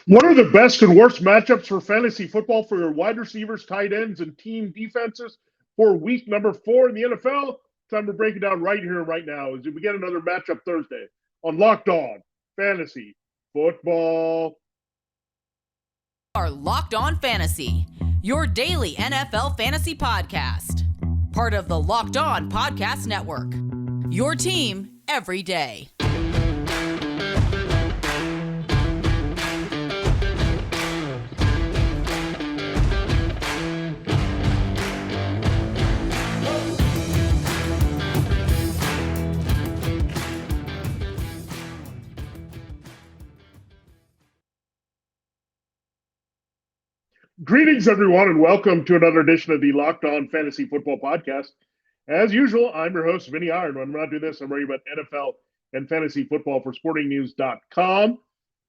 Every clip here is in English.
What are the best and worst matchups for fantasy football for your wide receivers, tight ends, and team defenses for week number 4 in the NFL? Time to break it down right here, right now, as we get another matchup Thursday on Locked On Fantasy Football. Are Locked On Fantasy, your daily NFL fantasy podcast. Part of the Locked On Podcast Network. Your team every day. Greetings, everyone, and welcome to another edition of the Locked On Fantasy Football Podcast. As usual, I'm your host, Vinnie Iyer. When I'm not doing this, I'm writing about NFL and fantasy football for sportingnews.com.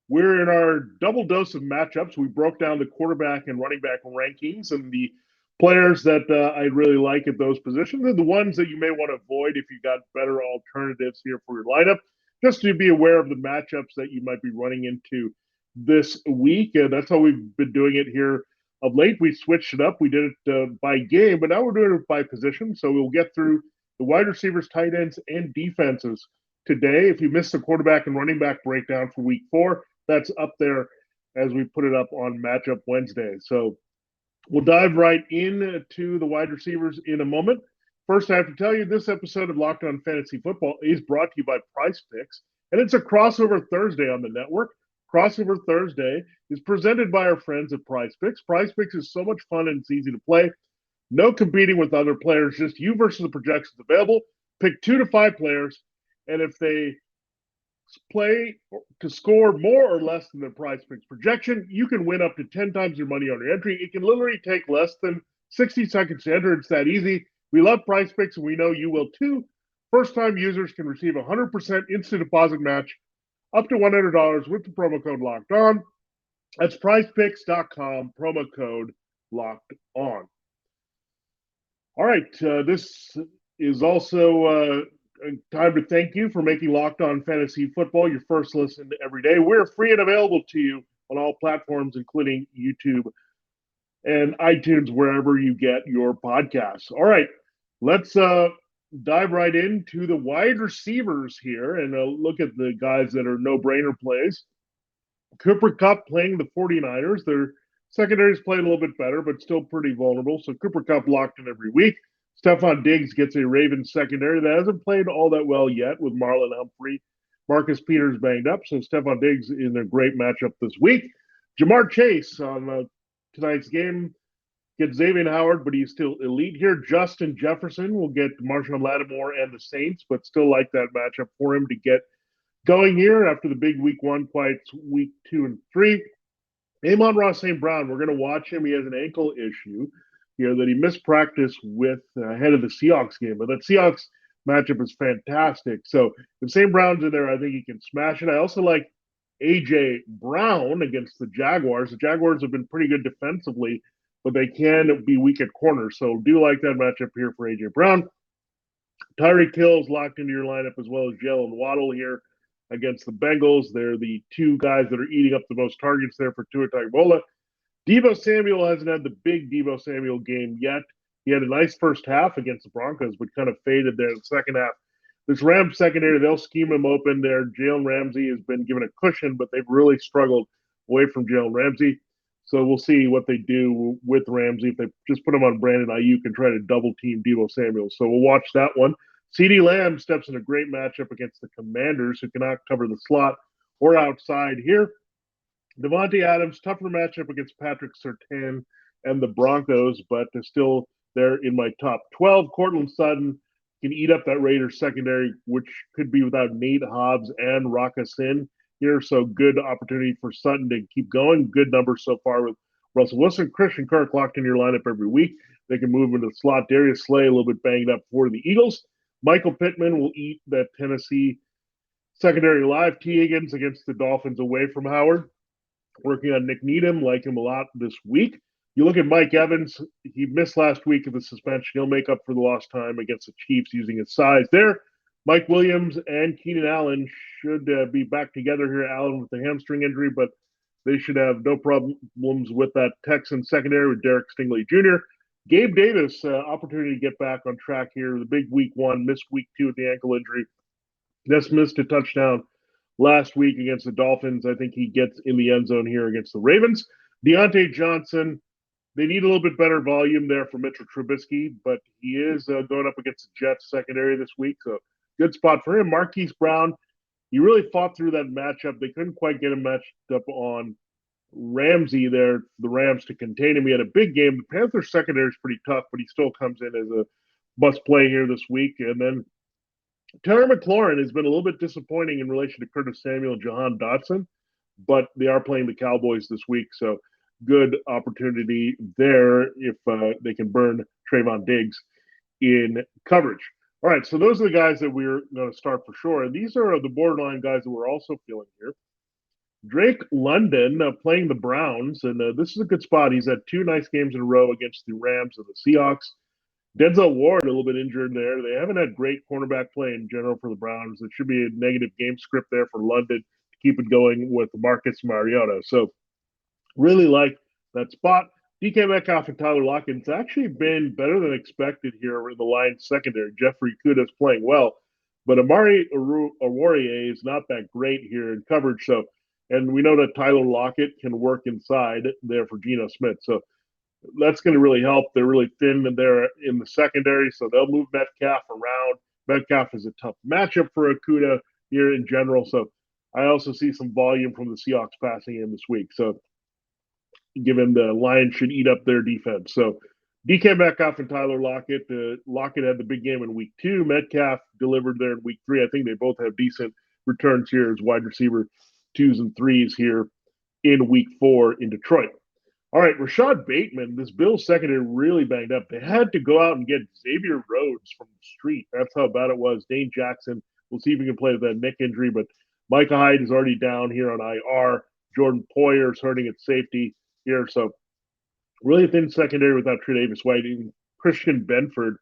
We're in our double dose of matchups. We broke down the quarterback and running back rankings and the players that I really like at those positions and the ones that you may want to avoid if you got better alternatives here for your lineup, just to be aware of the matchups that you might be running into this week. And that's how we've been doing it here of late. We switched it up. We did it by game, but now we're doing it by position. So we'll get through the wide receivers, tight ends, and defenses today. If you missed the quarterback and running back breakdown for week 4, that's up there as we put it up on Matchup Wednesday. So we'll dive right into the wide receivers in a moment. First, I have to tell you, this episode of Locked On Fantasy Football is brought to you by PrizePicks, and it's a crossover Thursday on the network. Crossover Thursday is presented by our friends at PrizePicks. PrizePicks is so much fun and it's easy to play. No competing with other players, just you versus the projections available. Pick 2 to 5 players, and if they play to score more or less than their PrizePicks projection, you can win up to 10 times your money on your entry. It can literally take less than 60 seconds to enter. It's that easy. We love PrizePicks, and we know you will too. First-time users can receive a 100% instant deposit match up to $100 with the promo code Locked On. That's PrizePicks.com, promo code Locked On. All right, this is also time to thank you for making Locked On Fantasy Football your first listen every day. We're free and available to you on all platforms, including YouTube and iTunes, wherever you get your podcasts. All right, let's dive right into the wide receivers here and look at the guys that are no-brainer plays. Cooper Kupp playing the 49ers. Their secondary's played a little bit better, but still pretty vulnerable. So Cooper Kupp locked in every week. Stephon Diggs gets a Ravens secondary that hasn't played all that well yet with Marlon Humphrey. Marcus Peters banged up, so Stephon Diggs in a great matchup this week. Jamar Chase on tonight's game gets Xavier Howard, but he's still elite here. Justin Jefferson will get Marshawn Lattimore and the Saints, but still like that matchup for him to get going here after the big week 1 fights week 2 and 3. Amon-Ra St. Brown, we're going to watch him. He has an ankle issue here that he missed practice with ahead of the Seahawks game, but that Seahawks matchup is fantastic. So if St. Brown's in there, I think he can smash it. I also like A.J. Brown against the Jaguars. The Jaguars have been pretty good defensively, but they can be weak at corner. So do like that matchup here for A.J. Brown. Tyreek Hill's locked into your lineup, as well as Jalen Waddle here against the Bengals. They're the 2 guys that are eating up the most targets there for Tua Tagovailoa. Deebo Samuel hasn't had the big Deebo Samuel game yet. He had a nice first half against the Broncos, but kind of faded there in the second half. This Rams secondary, they'll scheme him open there. Jalen Ramsey has been given a cushion, but they've really struggled away from Jalen Ramsey. So we'll see what they do with Ramsey. If they just put him on Brandon Ayuk and try to double-team Deebo Samuel. So we'll watch that one. CeeDee Lamb steps in a great matchup against the Commanders, who cannot cover the slot or outside here. Devontae Adams, tougher matchup against Patrick Surtain and the Broncos, but they're still there in my top 12. Courtland Sutton can eat up that Raiders secondary, which could be without Nate Hobbs and Raka Sin here. So good opportunity for Sutton to keep going. Good numbers so far with Russell Wilson. Christian Kirk locked in your lineup every week. They can move into the slot. Darius Slay a little bit banged up for the Eagles. Michael Pittman will eat that Tennessee secondary alive. T. Higgins against the Dolphins away from Howard. Working on Nick Needham, like him a lot this week. You look at Mike Evans, he missed last week of the suspension. He'll make up for the lost time against the Chiefs using his size there. Mike Williams and Keenan Allen should be back together here. Allen with the hamstring injury, but They should have no problems with that Texans secondary with Derek Stingley Jr. Gabe Davis, opportunity to get back on track here. The big week one, missed week two with the ankle injury. Just missed a touchdown last week against the Dolphins. I think he gets in the end zone here against the Ravens. Deontay Johnson, they need a little bit better volume there for Mitchell Trubisky, but he is going up against the Jets secondary this week, so good spot for him. Marquis Brown, he really fought through that matchup. They couldn't quite get him matched up on Ramsey there, the Rams, to contain him. He had a big game. The Panthers secondary is pretty tough, but he still comes in as a must play here this week. And then Terry McLaurin has been a little bit disappointing in relation to Curtis Samuel and Johann Dotson, but they are playing the Cowboys this week, so good opportunity there if they can burn Trayvon Diggs in coverage. All right, so those are the guys that we're going to start for sure. And these are the borderline guys that we're also feeling here. Drake London playing the Browns, and this is a good spot. He's had two nice games in a row against the Rams and the Seahawks. Denzel Ward a little bit injured there. They haven't had great cornerback play in general for the Browns. It should be a negative game script there for London to keep it going with Marcus Mariota. So really like that spot. DK Metcalf and Tyler Lockett's actually been better than expected here in the Lions secondary. Jeffrey Okuda's playing well, but Amari Oruwariye is not that great here in coverage. So, and we know that Tyler Lockett can work inside there for Geno Smith. So that's going to really help. They're really thin there in the secondary, so they'll move Metcalf around. Metcalf is a tough matchup for Okuda here in general. So I also see some volume from the Seahawks passing in this week. So given the Lions should eat up their defense. So DK Metcalf and Tyler Lockett. Lockett had the big game in week 2. Metcalf delivered there in week 3. I think they both have decent returns here as wide receiver 2s and 3s here in week 4 in Detroit. All right, Rashad Bateman, this Bills secondary really banged up. They had to go out and get Xavier Rhodes from the street. That's how bad it was. Dane Jackson, we'll see if he can play with that neck injury, but Micah Hyde is already down here on IR. Jordan Poyer is hurting at safety here. So really thin secondary without Tre'Davious White. Even Christian Benford,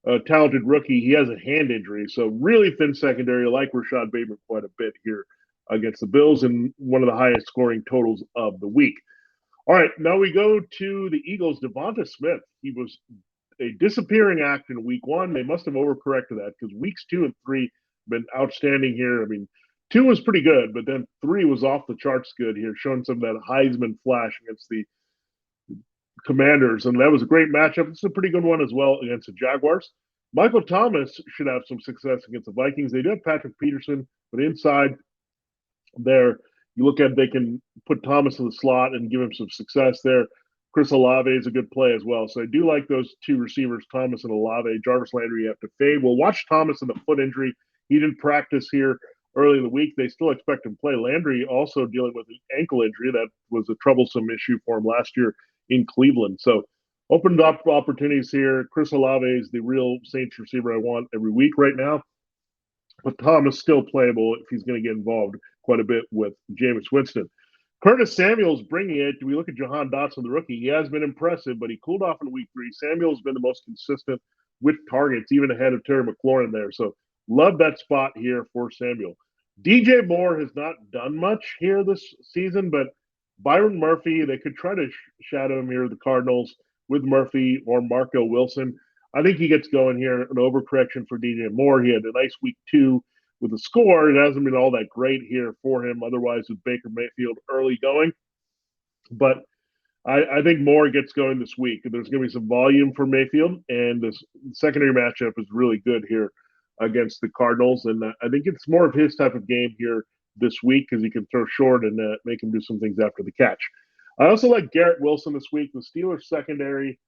a talented rookie, he has a hand injury. So really thin secondary. I like Rashad Bateman quite a bit here against the Bills and one of the highest scoring totals of the week. All right, now we go to the Eagles. Devonta Smith, he was a disappearing act in week 1. They must have overcorrected that because weeks 2 and 3 have been outstanding here. I mean, 2 was pretty good, but then 3 was off the charts good here, showing some of that Heisman flash against the Commanders. And that was a great matchup. It's a pretty good one as well against the Jaguars. Michael Thomas should have some success against the Vikings. They do have Patrick Peterson, but inside there, you look at they can put Thomas in the slot and give him some success there. Chris Olave is a good play as well. So I do like those two receivers, Thomas and Olave. Jarvis Landry, you have to fade. We'll watch Thomas in the foot injury. He didn't practice here early in the week. They still expect him to play. Landry also dealing with an ankle injury. That was a troublesome issue for him last year in Cleveland. So opened up opportunities here. Chris Olave is the real Saints receiver I want every week right now. But Thomas still playable if he's going to get involved quite a bit with Jameis Winston. Curtis Samuel's bringing it. We look at Johann Dotson, the rookie. He has been impressive, but he cooled off in week 3. Samuel's been the most consistent with targets, even ahead of Terry McLaurin there. So love that spot here for Samuel. DJ Moore has not done much here this season, but Byron Murphy, they could try to shadow him here, the Cardinals, with Murphy or Marco Wilson. I think he gets going here, an overcorrection for DJ Moore. He had a nice week 2 with a score. It hasn't been all that great here for him otherwise with Baker Mayfield early going. But I think Moore gets going this week. There's going to be some volume for Mayfield, and this secondary matchup is really good here against the Cardinals. And I think it's more of his type of game here this week because he can throw short and make him do some things after the catch. I also like Garrett Wilson this week. The Steelers secondary,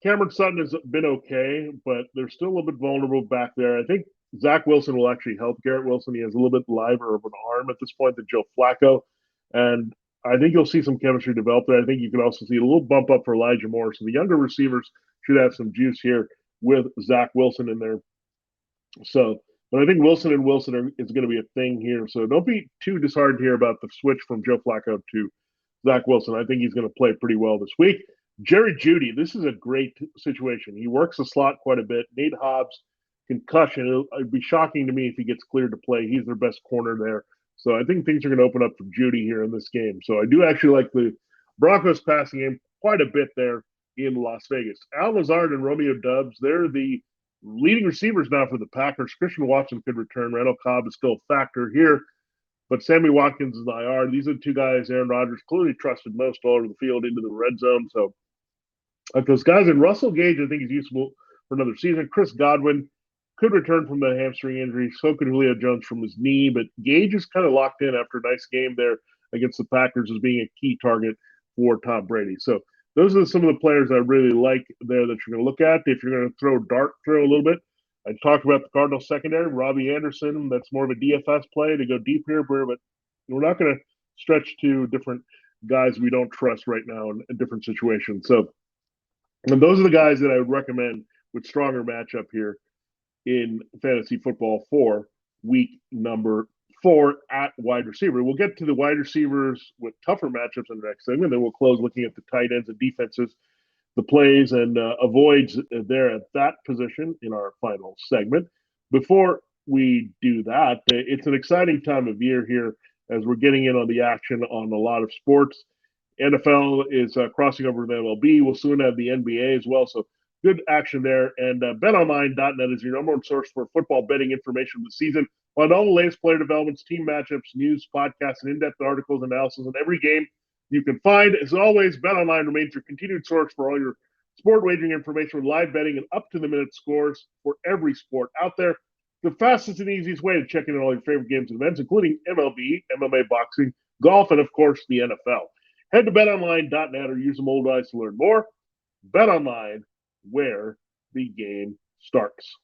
Cameron Sutton has been okay, but they're still a little bit vulnerable back there. I think Zach Wilson will actually help Garrett Wilson. He has a little bit liver of an arm at this point than Joe Flacco. And I think you'll see some chemistry develop there. I think you can also see a little bump up for Elijah Moore. So the younger receivers should have some juice here with Zach Wilson in there. So, but I think Wilson is going to be a thing here. So don't be too disheartened here about the switch from Joe Flacco to Zach Wilson. I think he's going to play pretty well this week. Jerry Jeudy, this is a great situation. He works the slot quite a bit. Nate Hobbs, concussion. It'd be shocking to me if he gets cleared to play. He's their best corner there So I think things are going to open up for Jeudy here in this game. So I do actually like the Broncos passing game quite a bit there in Las Vegas. Al Lazard and Romeo Doubs, they're the leading receivers now for the Packers. Christian Watson could return. Randall Cobb is still a factor here, but Sammy Watkins is the IR. These are the two guys Aaron Rodgers clearly trusted most all over the field into the red zone. So like those guys, and Russell Gage, I think he's useful for another season. Chris Godwin could return from the hamstring injury. So could Julio Jones from his knee, but Gage is kind of locked in after a nice game there against the Packers as being a key target for Tom Brady. So those are some of the players I really like there that you're going to look at. If you're going to throw a little bit, I talked about the Cardinals secondary, Robbie Anderson. That's more of a DFS play to go deep here, but we're not going to stretch to different guys we don't trust right now in different situations. So, and those are the guys that I would recommend with stronger matchup here in fantasy football for week number 4 at wide receiver. We'll get to the wide receivers with tougher matchups in the next segment. Then we'll close looking at the tight ends and defenses, the plays and avoids there at that position in our final segment. Before we do that, it's an exciting time of year here as we're getting in on the action on a lot of sports. NFL is crossing over to the MLB. We'll soon have the NBA as well. So good action there. And BetOnline.net is your number one source for football betting information of the season. Find all the latest player developments, team matchups, news, podcasts, and in-depth articles, analysis on every game you can find. As always, BetOnline remains your continued source for all your sport wagering information with live betting and up-to-the-minute scores for every sport out there. The fastest and easiest way to check in on all your favorite games and events, including MLB, MMA, boxing, golf, and, of course, the NFL. Head to betonline.net or use the mobile device to learn more. BetOnline, where the game starts.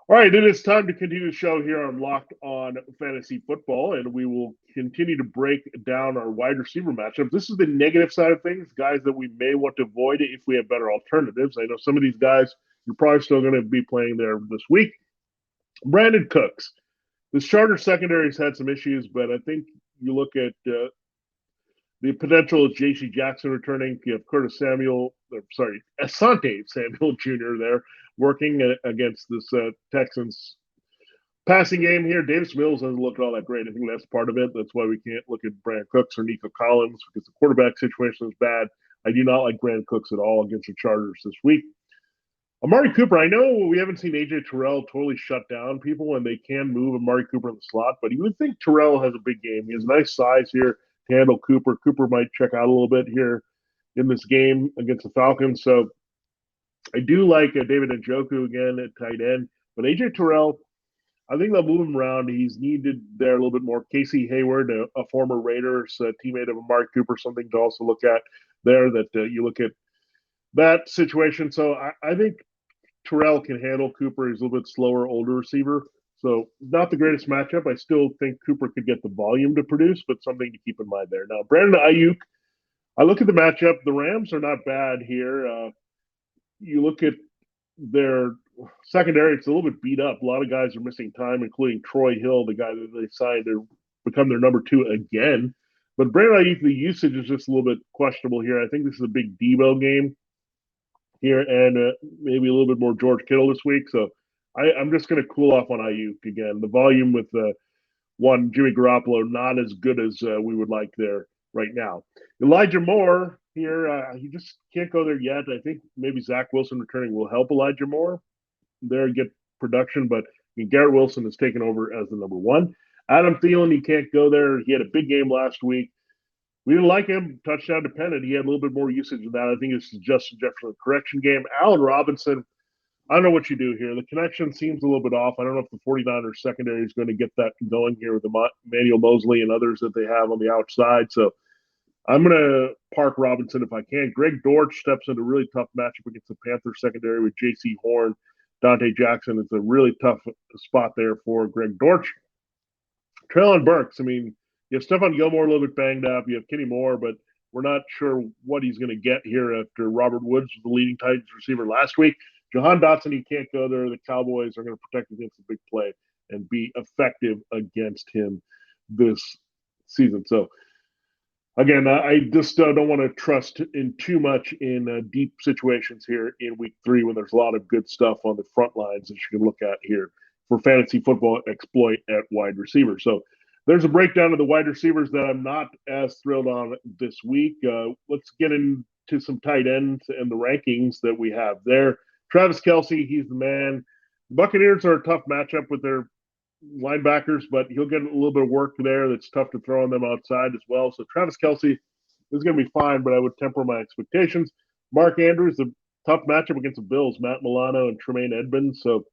All right, it is time to continue the show here on Locked On Fantasy Football, and we will continue to break down our wide receiver matchups. This is the negative side of things, guys that we may want to avoid if we have better alternatives. I know some of these guys you're probably still going to be playing there this week. Brandin Cooks. This Chargers secondary has had some issues, but I think you look at the potential of J.C. Jackson returning. You have Asante Samuel Jr. there working against this Texans passing game here. Davis Mills doesn't look all that great. I think that's part of it. That's why we can't look at Brandin Cooks or Nico Collins because the quarterback situation is bad. I do not like Brandin Cooks at all against the Chargers this week. Amari Cooper, I know we haven't seen A.J. Terrell totally shut down people, and they can move Amari Cooper in the slot, but you would think Terrell has a big game. He has nice size here to handle Cooper. Cooper might check out a little bit here in this game against the Falcons. So I do like David Njoku again at tight end, but A.J. Terrell, I think they'll move him around. He's needed there a little bit more. Casey Hayward, a former Raiders teammate of Amari Cooper, something to also look at there that you look at that situation. So I think Terrell can handle Cooper. He's a little bit slower, older receiver. So not the greatest matchup. I still think Cooper could get the volume to produce, but something to keep in mind there. Now, Brandon Ayuk, I look at the matchup. The Rams are not bad here. You look at their secondary, it's a little bit beat up. A lot of guys are missing time, including Troy Hill, the guy that they signed to become their number 2 again. But Brandon Ayuk, the usage is just a little bit questionable here. I think this is a big Debo game here, and maybe a little bit more George Kittle this week. So I'm just going to cool off on Ayuk again. The volume with Jimmy Garoppolo not as good as we would like there right now. Elijah Moore here, he just can't go there yet. I think maybe Zach Wilson returning will help Elijah Moore there get production, but Garrett Wilson has taken over as the number 1. Adam Thielen, he can't go there. He had a big game last week. We didn't like him, touchdown dependent. He had a little bit more usage of that. I think it's Justin Jefferson correction game. Allen Robinson, I don't know what you do here. The connection seems a little bit off. I don't know if the 49ers secondary is going to get that going here with Emmanuel Mosley and others that they have on the outside. So I'm going to park Robinson if I can. Greg Dortch steps into a really tough matchup against the Panthers secondary with J.C. Horn. Dante Jackson. It's a really tough spot there for Greg Dortch. Treylon Burks, I mean, you have Stephon Gilmore a little bit banged up. You have Kenny Moore, but we're not sure what he's going to get here after Robert Woods was the leading Titans receiver last week. Johann Dotson, he can't go there. The Cowboys are going to protect against the big play and be effective against him this season. So, again, I just don't want to trust in too much in deep situations here in week 3 when there's a lot of good stuff on the front lines that you can look at here for fantasy football exploit at wide receiver. So there's a breakdown of the wide receivers that I'm not as thrilled on this week. Let's get into some tight ends and the rankings that we have there. Travis Kelce, he's the man. The Buccaneers are a tough matchup with their linebackers, but he'll get a little bit of work there that's tough to throw on them outside as well. So Travis Kelce is going to be fine, but I would temper my expectations. Mark Andrews, a tough matchup against the Bills, Matt Milano and Tremaine Edmonds. So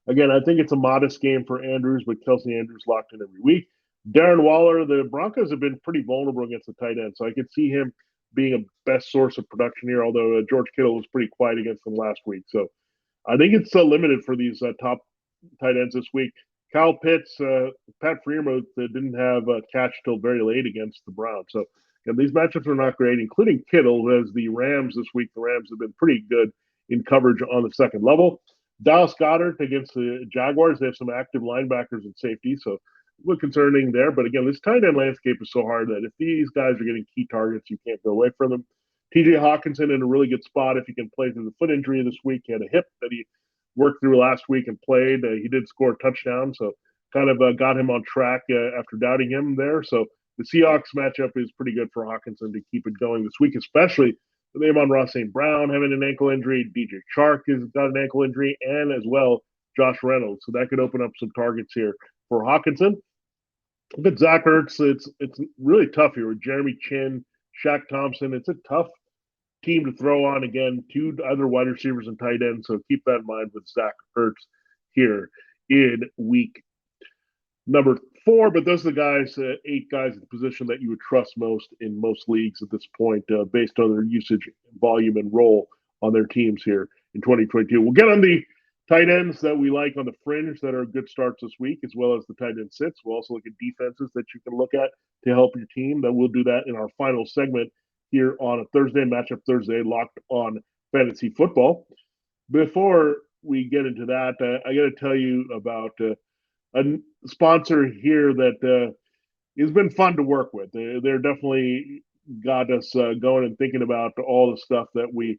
again, I think it's a modest game for Andrews, but Kelce Andrews locked in every week. Darren Waller, the Broncos have been pretty vulnerable against the tight end, so I could see him being a best source of production here, although George Kittle was pretty quiet against them last week. So I think it's limited for these top tight ends this week. Kyle Pitts, Pat Freiermuth didn't have a catch till very late against the Browns. So these matchups are not great, including Kittle, as the Rams this week. The Rams have been pretty good in coverage on the second level. Dallas Goddard against the Jaguars. They have some active linebackers and safety, so a little concerning there. But again, this tight end landscape is so hard that if these guys are getting key targets, you can't go away from them. TJ Hawkinson in a really good spot if he can play through the foot injury this week. He had a hip that he worked through last week and played. He did score a touchdown, so kind of got him on track after doubting him there. So the Seahawks matchup is pretty good for Hawkinson to keep it going this week, especially with Amon-Ra St. Brown having an ankle injury. DJ Chark has got an ankle injury, and as well Josh Reynolds. So that could open up some targets here for Hawkinson. But Zach Ertz, it's really tough here with Jeremy Chin, Shaq Thompson. It's a tough team to throw on. Again, two other wide receivers and tight ends, so keep that in mind with Zach Ertz here in week number 4. But those are the guys, 8 guys at the position that you would trust most in most leagues at this point, based on their usage, volume, and role on their teams here in 2022. We'll get on the tight ends that we like on the fringe that are good starts this week, as well as the tight end sits. We'll also look at defenses that you can look at to help your team. That we'll do that in our final segment here on a Thursday, Matchup Thursday, Locked On Fantasy Football. Before we get into that, I got to tell you about a sponsor here that has been fun to work with. They're definitely got us going and thinking about all the stuff that we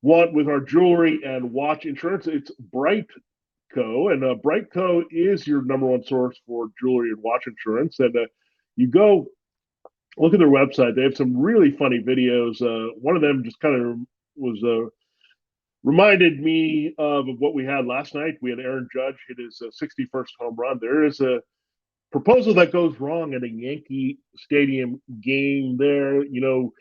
want with our jewelry and watch insurance. It's BriteCo, and BriteCo is your number one source for jewelry and watch insurance. And you go look at their website. They have some really funny videos. One of them just kind of was reminded me of what we had last night. We had Aaron Judge hit his 61st home run. There is a proposal that goes wrong at a Yankee Stadium game there. You know,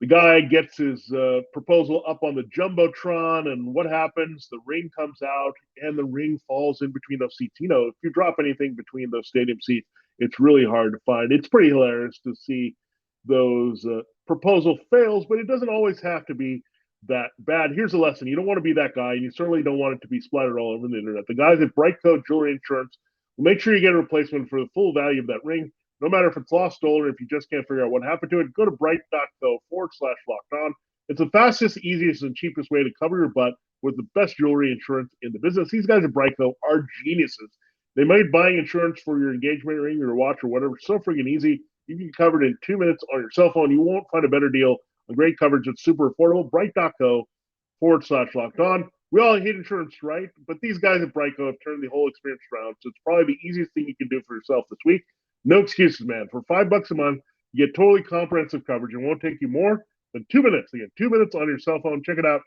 the guy gets his proposal up on the Jumbotron, and what happens? The ring comes out, and the ring falls in between those seats. You know, if you drop anything between those stadium seats, it's really hard to find. It's pretty hilarious to see those proposal fails, but it doesn't always have to be that bad. Here's a lesson. You don't want to be that guy, and you certainly don't want it to be splattered all over the internet. The guys at BriteCo Jewelry Insurance will make sure you get a replacement for the full value of that ring. No matter if it's lost, stolen, or if you just can't figure out what happened to it, go to brite.co/locked-on. It's the fastest, easiest, and cheapest way to cover your butt with the best jewelry insurance in the business. These guys at BriteCo are geniuses. They made buying insurance for your engagement ring, your watch, or whatever so freaking easy. You can cover it in 2 minutes on your cell phone. You won't find a better deal on great coverage that's super affordable. Brite.co/locked-on. We all hate insurance, right? But these guys at BriteCo have turned the whole experience around, so it's probably the easiest thing you can do for yourself this week. No excuses, man. For $5 a month, you get totally comprehensive coverage. It won't take you more than 2 minutes. Again, 2 minutes on your cell phone. Check it out.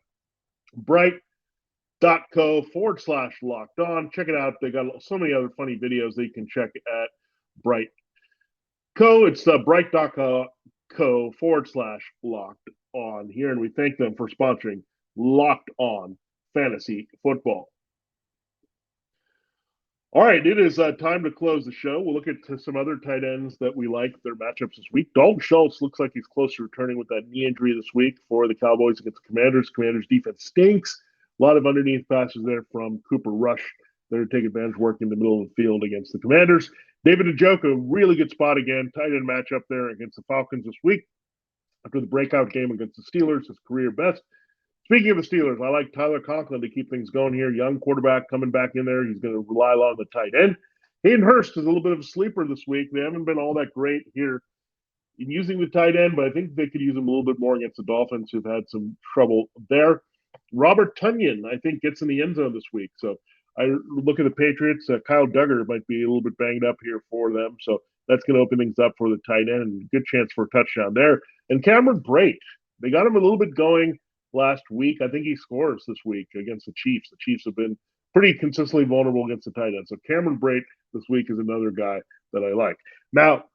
Brite.co/locked-on. Check it out. They got so many other funny videos that you can check at BriteCo. It's Brite.co/locked-on here, and we thank them for sponsoring Locked On Fantasy Football. All right, it is time to close the show. We'll look at some other tight ends that we like their matchups this week. Dalton Schultz looks like he's close to returning with that knee injury this week for the Cowboys against the Commanders. Commanders defense stinks. A lot of underneath passes there from Cooper Rush. They're taking advantage working in the middle of the field against the Commanders. David Njoku, really good spot again. Tight end matchup there against the Falcons this week. After the breakout game against the Steelers, his career best. Speaking of the Steelers, I like Tyler Conklin to keep things going here. Young quarterback coming back in there. He's going to rely a lot on the tight end. Hayden Hurst is a little bit of a sleeper this week. They haven't been all that great here in using the tight end, but I think they could use him a little bit more against the Dolphins, who've had some trouble there. Robert Tonyan, I think, gets in the end zone this week. So I look at the Patriots. Kyle Duggar might be a little bit banged up here for them, so that's going to open things up for the tight end and good chance for a touchdown there. And Cameron Brate, they got him a little bit going last week. I think he scores this week against the Chiefs. The Chiefs have been pretty consistently vulnerable against the tight end. So Cameron Brate this week is another guy that I like. Now,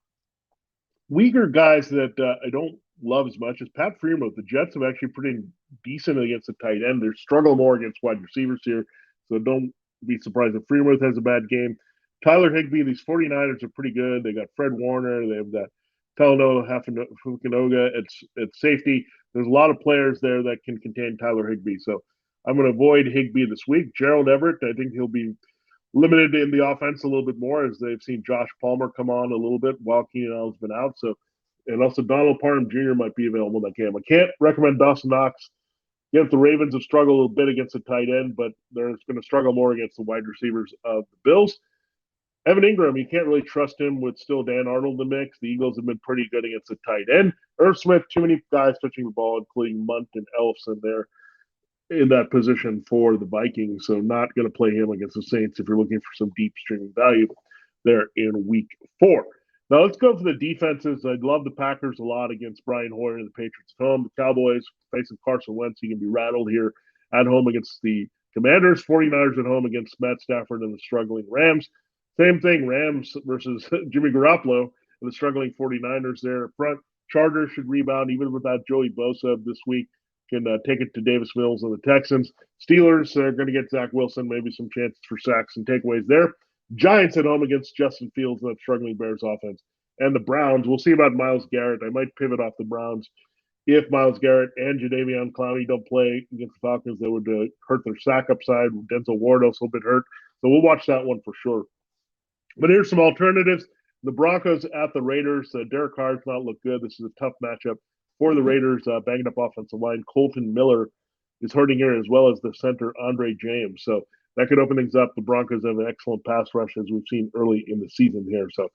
weaker guys that I don't love as much as Pat Freiermuth. The Jets have actually pretty decent against the tight end. They're struggling more against wide receivers here, so don't be surprised if Freiermuth has a bad game. Tyler Higbee, these 49ers are pretty good. They got Fred Warner. They have got Talanoa Hafanoga at safety. There's a lot of players there that can contain Tyler Higbee. So I'm going to avoid Higbee this week. Gerald Everett, I think he'll be limited in the offense a little bit more as they've seen Josh Palmer come on a little bit while Keenan Allen's been out. So, and also Donald Parham Jr. might be available in that game. I can't recommend Dawson Knox. Yet the Ravens have struggled a little bit against the tight end, but they're going to struggle more against the wide receivers of the Bills. Evan Ingram, you can't really trust him with still Dan Arnold in the mix. The Eagles have been pretty good against the tight end. Irv Smith, too many guys touching the ball, including Munt and Ellison there in that position for the Vikings. So not going to play him against the Saints if you're looking for some deep streaming value there in week 4. Now let's go for the defenses. I love the Packers a lot against Brian Hoyer and the Patriots at home. The Cowboys facing Carson Wentz. He can be rattled here at home against the Commanders. 49ers at home against Matt Stafford and the struggling Rams. Same thing, Rams versus Jimmy Garoppolo and the struggling 49ers there up front. Chargers should rebound even without Joey Bosa this week. Can take it to Davis Mills and the Texans. Steelers are going to get Zach Wilson, maybe some chances for sacks and takeaways there. Giants at home against Justin Fields and that struggling Bears offense. And the Browns, we'll see about Myles Garrett. I might pivot off the Browns. If Myles Garrett and Jadeveon Clowney don't play against the Falcons, that would hurt their sack upside. Denzel Ward also a bit hurt. So we'll watch that one for sure. But here's some alternatives. The Broncos at the Raiders. Derek Carr's not looked good. This is a tough matchup for the Raiders. Banged up offensive line. Colton Miller is hurting here, as well as the center, Andre James. So that could open things up. The Broncos have an excellent pass rush, as we've seen early in the season here. So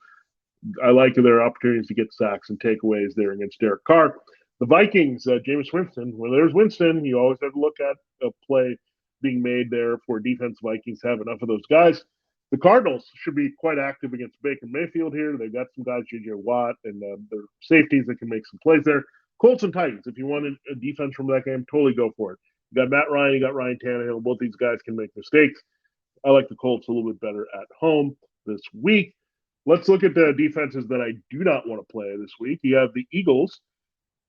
I like their opportunities to get sacks and takeaways there against Derek Carr. The Vikings, Jameis Winston. When there's Winston, you always have to look at a play being made there for defense. Vikings have enough of those guys. The Cardinals should be quite active against Baker Mayfield here. They've got some guys, J.J. Watt, and their safeties that can make some plays there. Colts and Titans, if you wanted a defense from that game, totally go for it. You got Matt Ryan, you got Ryan Tannehill. Both these guys can make mistakes. I like the Colts a little bit better at home this week. Let's look at the defenses that I do not want to play this week. You have the Eagles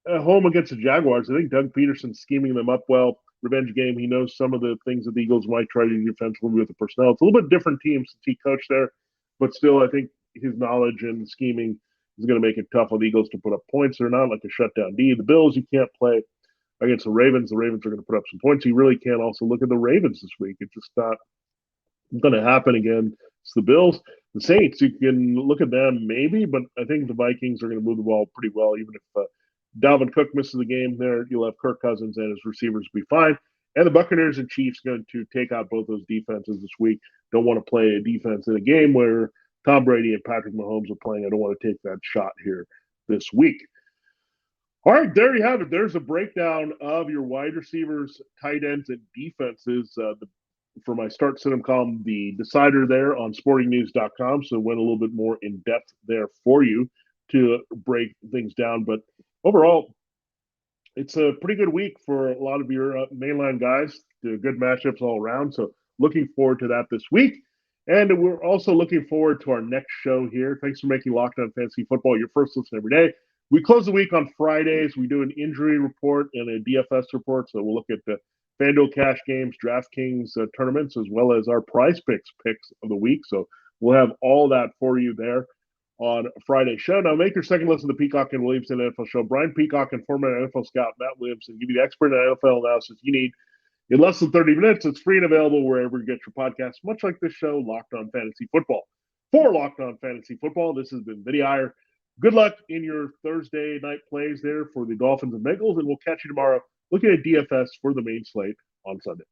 at home against the Jaguars. I think Doug Peterson's scheming them up well. Revenge game. He knows some of the things that the Eagles might try to do defensively with the personnel. It's a little bit different team since he coached there, but still, I think his knowledge and scheming is going to make it tough on the Eagles to put up points. They're not like a shutdown D. The Bills, you can't play against the Ravens. The Ravens are going to put up some points. You really can't also look at the Ravens this week. It's just not going to happen again. It's the Bills. The Saints, you can look at them maybe, but I think the Vikings are going to move the ball pretty well, even if Dalvin Cook misses the game there. You'll have Kirk Cousins and his receivers be fine. And the Buccaneers and Chiefs going to take out both those defenses this week. Don't want to play a defense in a game where Tom Brady and Patrick Mahomes are playing. I don't want to take that shot here this week. All right, there you have it. There's a breakdown of your wide receivers, tight ends, and defenses. For my start sit-em column, the decider there on sportingnews.com. So went a little bit more in depth there for you to break things down. But overall, it's a pretty good week for a lot of your mainline guys. Good matchups all around. So looking forward to that this week. And we're also looking forward to our next show here. Thanks for making Locked On Fantasy Football your first listen every day. We close the week on Fridays. We do an injury report and a DFS report. So we'll look at the FanDuel cash games, DraftKings tournaments, as well as our PrizePicks picks of the week. So we'll have all that for you there on Friday's show. Now, make your second listen to Peacock and Williamson NFL show. Brian Peacock and former NFL scout Matt Williamson give you the expert NFL analysis you need in less than 30 minutes. It's free and available wherever you get your podcasts, much like this show, Locked On Fantasy Football. For Locked On Fantasy Football, this has been Vinnie Iyer. Good luck in your Thursday night plays there for the Dolphins and Bengals, and we'll catch you tomorrow looking at DFS for the main slate on Sunday.